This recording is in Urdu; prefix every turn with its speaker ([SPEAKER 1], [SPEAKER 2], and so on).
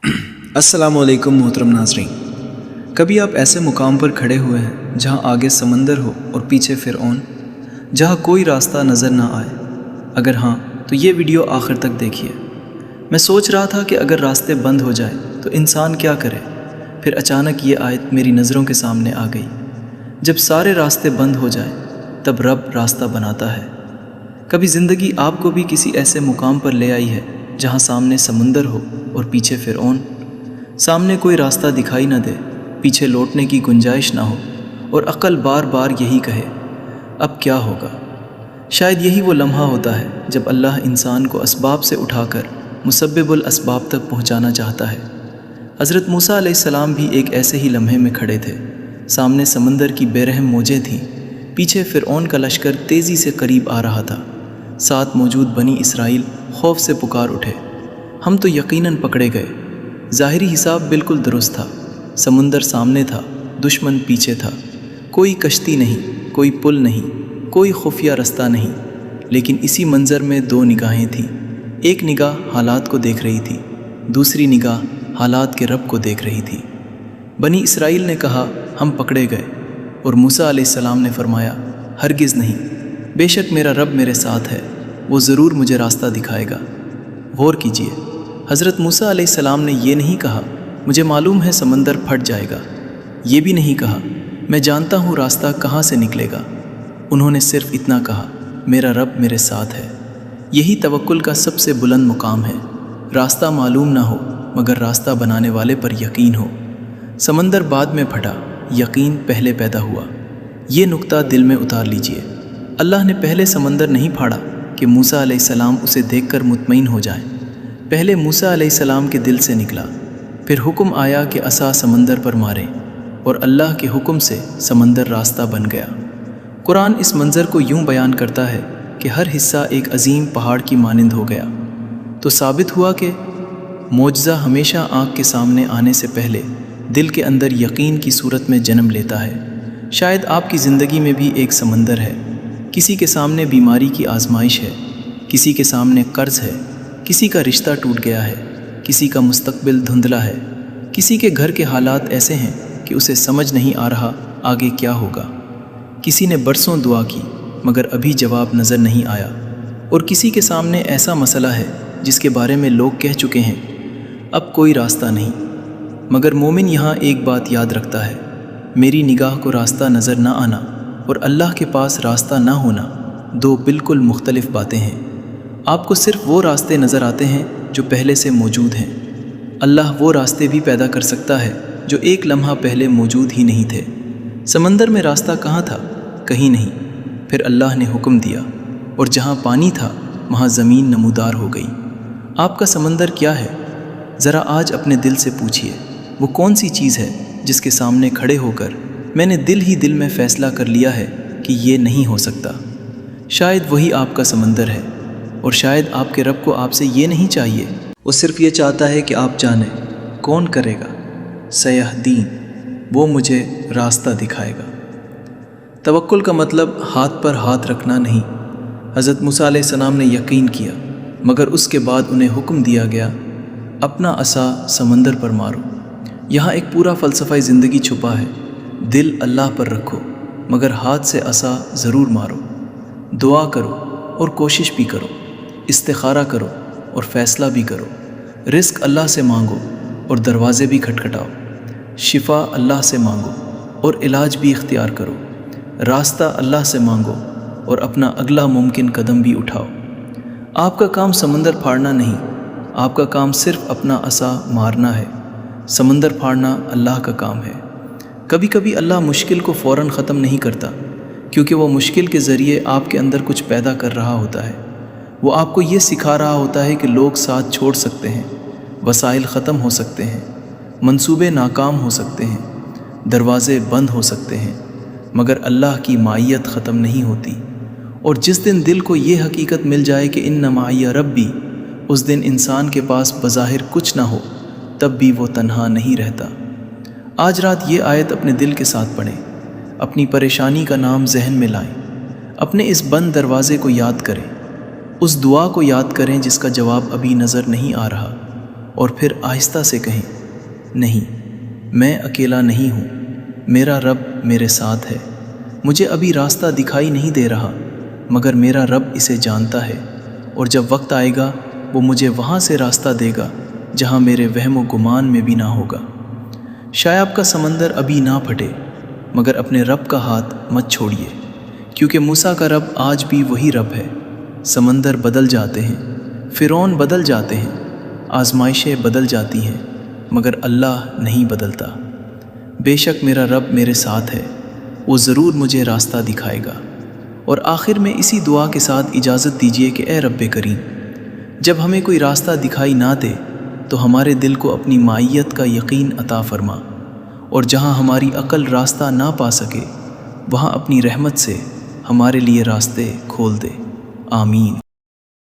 [SPEAKER 1] السلام علیکم محترم ناظرین، کبھی آپ ایسے مقام پر کھڑے ہوئے ہیں جہاں آگے سمندر ہو اور پیچھے فرعون، جہاں کوئی راستہ نظر نہ آئے؟ اگر ہاں تو یہ ویڈیو آخر تک دیکھیے۔ میں سوچ رہا تھا کہ اگر راستے بند ہو جائیں تو انسان کیا کرے؟ پھر اچانک یہ آیت میری نظروں کے سامنے آ گئی۔ جب سارے راستے بند ہو جائیں تب رب راستہ بناتا ہے۔ کبھی زندگی آپ کو بھی کسی ایسے مقام پر لے آئی ہے جہاں سامنے سمندر ہو اور پیچھے فرعون، سامنے کوئی راستہ دکھائی نہ دے، پیچھے لوٹنے کی گنجائش نہ ہو، اور عقل بار بار یہی کہے اب کیا ہوگا؟ شاید یہی وہ لمحہ ہوتا ہے جب اللہ انسان کو اسباب سے اٹھا کر مسبب الاسباب تک پہنچانا چاہتا ہے۔ حضرت موسیٰ علیہ السلام بھی ایک ایسے ہی لمحے میں کھڑے تھے۔ سامنے سمندر کی بے رحم موجیں تھیں، پیچھے فرعون کا لشکر تیزی سے قریب آ رہا تھا۔ ساتھ موجود بنی اسرائیل خوف سے پکار اٹھے، ہم تو یقیناً پکڑے گئے۔ ظاہری حساب بالکل درست تھا، سمندر سامنے تھا، دشمن پیچھے تھا، کوئی کشتی نہیں، کوئی پل نہیں، کوئی خفیہ رستہ نہیں۔ لیکن اسی منظر میں دو نگاہیں تھیں، ایک نگاہ حالات کو دیکھ رہی تھی، دوسری نگاہ حالات کے رب کو دیکھ رہی تھی۔ بنی اسرائیل نے کہا ہم پکڑے گئے، اور موسیٰ علیہ السلام نے فرمایا ہرگز نہیں، بے شک میرا رب میرے ساتھ ہے، وہ ضرور مجھے راستہ دکھائے گا۔ غور کیجیے، حضرت موسیٰ علیہ السلام نے یہ نہیں کہا مجھے معلوم ہے سمندر پھٹ جائے گا، یہ بھی نہیں کہا میں جانتا ہوں راستہ کہاں سے نکلے گا۔ انہوں نے صرف اتنا کہا میرا رب میرے ساتھ ہے۔ یہی توکل کا سب سے بلند مقام ہے، راستہ معلوم نہ ہو مگر راستہ بنانے والے پر یقین ہو۔ سمندر بعد میں پھٹا، یقین پہلے پیدا ہوا۔ یہ نقطہ دل میں اتار لیجئے، اللہ نے پہلے سمندر نہیں پھاڑا کہ موسیٰ علیہ السلام اسے دیکھ کر مطمئن ہو جائیں۔ پہلے موسیٰ علیہ السلام کے دل سے نکلا، پھر حکم آیا کہ عصا سمندر پر ماریں، اور اللہ کے حکم سے سمندر راستہ بن گیا۔ قرآن اس منظر کو یوں بیان کرتا ہے کہ ہر حصہ ایک عظیم پہاڑ کی مانند ہو گیا۔ تو ثابت ہوا کہ معجزہ ہمیشہ آنکھ کے سامنے آنے سے پہلے دل کے اندر یقین کی صورت میں جنم لیتا ہے۔ شاید آپ کی زندگی میں بھی ایک سمندر ہے، کسی کے سامنے بیماری کی آزمائش ہے، کسی کے سامنے قرض ہے، کسی کا رشتہ ٹوٹ گیا ہے، کسی کا مستقبل دھندلا ہے، کسی کے گھر کے حالات ایسے ہیں کہ اسے سمجھ نہیں آ رہا آگے کیا ہوگا۔ کسی نے برسوں دعا کی مگر ابھی جواب نظر نہیں آیا، اور کسی کے سامنے ایسا مسئلہ ہے جس کے بارے میں لوگ کہہ چکے ہیں اب کوئی راستہ نہیں۔ مگر مومن یہاں ایک بات یاد رکھتا ہے، میری نگاہ کو راستہ نظر نہ آنا اور اللہ کے پاس راستہ نہ ہونا دو بالکل مختلف باتیں ہیں۔ آپ کو صرف وہ راستے نظر آتے ہیں جو پہلے سے موجود ہیں، اللہ وہ راستے بھی پیدا کر سکتا ہے جو ایک لمحہ پہلے موجود ہی نہیں تھے۔ سمندر میں راستہ کہاں تھا؟ کہیں نہیں۔ پھر اللہ نے حکم دیا، اور جہاں پانی تھا وہاں زمین نمودار ہو گئی۔ آپ کا سمندر کیا ہے؟ ذرا آج اپنے دل سے پوچھئے، وہ کون سی چیز ہے جس کے سامنے کھڑے ہو کر میں نے دل ہی دل میں فیصلہ کر لیا ہے کہ یہ نہیں ہو سکتا؟ شاید وہی آپ کا سمندر ہے، اور شاید آپ کے رب کو آپ سے یہ نہیں چاہیے، وہ صرف یہ چاہتا ہے کہ آپ جانیں کون کرے گا سیہدین، وہ مجھے راستہ دکھائے گا۔ توکل کا مطلب ہاتھ پر ہاتھ رکھنا نہیں۔ حضرت موسیٰ علیہ السلام نے یقین کیا، مگر اس کے بعد انہیں حکم دیا گیا اپنا عصا سمندر پر مارو۔ یہاں ایک پورا فلسفہ زندگی چھپا ہے۔ دل اللہ پر رکھو مگر ہاتھ سے عصا ضرور مارو۔ دعا کرو اور کوشش بھی کرو، استخارہ کرو اور فیصلہ بھی کرو، رزق اللہ سے مانگو اور دروازے بھی کھٹکھٹاؤ، شفا اللہ سے مانگو اور علاج بھی اختیار کرو، راستہ اللہ سے مانگو اور اپنا اگلا ممکن قدم بھی اٹھاؤ۔ آپ کا کام سمندر پھاڑنا نہیں، آپ کا کام صرف اپنا عصا مارنا ہے۔ سمندر پھاڑنا اللہ کا کام ہے۔ کبھی کبھی اللہ مشکل کو فوراً ختم نہیں کرتا، کیونکہ وہ مشکل کے ذریعے آپ کے اندر کچھ پیدا کر رہا ہوتا ہے۔ وہ آپ کو یہ سکھا رہا ہوتا ہے کہ لوگ ساتھ چھوڑ سکتے ہیں، وسائل ختم ہو سکتے ہیں، منصوبے ناکام ہو سکتے ہیں، دروازے بند ہو سکتے ہیں، مگر اللہ کی معیت ختم نہیں ہوتی۔ اور جس دن دل کو یہ حقیقت مل جائے کہ ان معی ربی، اس دن انسان کے پاس بظاہر کچھ نہ ہو تب بھی وہ تنہا نہیں رہتا۔ آج رات یہ آیت اپنے دل کے ساتھ پڑھیں، اپنی پریشانی کا نام ذہن میں لائیں، اپنے اس بند دروازے کو یاد کریں، اس دعا کو یاد کریں جس کا جواب ابھی نظر نہیں آ رہا، اور پھر آہستہ سے کہیں، نہیں، میں اکیلا نہیں ہوں، میرا رب میرے ساتھ ہے۔ مجھے ابھی راستہ دکھائی نہیں دے رہا، مگر میرا رب اسے جانتا ہے، اور جب وقت آئے گا وہ مجھے وہاں سے راستہ دے گا جہاں میرے وہم و گمان میں بھی نہ ہوگا۔ شاید کا سمندر ابھی نہ پھٹے، مگر اپنے رب کا ہاتھ مت چھوڑیے، کیونکہ موسیٰ کا رب آج بھی وہی رب ہے۔ سمندر بدل جاتے ہیں، فرعون بدل جاتے ہیں، آزمائشیں بدل جاتی ہیں، مگر اللہ نہیں بدلتا۔ بے شک میرا رب میرے ساتھ ہے، وہ ضرور مجھے راستہ دکھائے گا۔ اور آخر میں اسی دعا کے ساتھ اجازت دیجیے کہ اے رب کریم، جب ہمیں کوئی راستہ دکھائی نہ دے تو ہمارے دل کو اپنی معیت کا یقین عطا فرما، اور جہاں ہماری عقل راستہ نہ پا سکے وہاں اپنی رحمت سے ہمارے لیے راستے کھول دے۔ آمین۔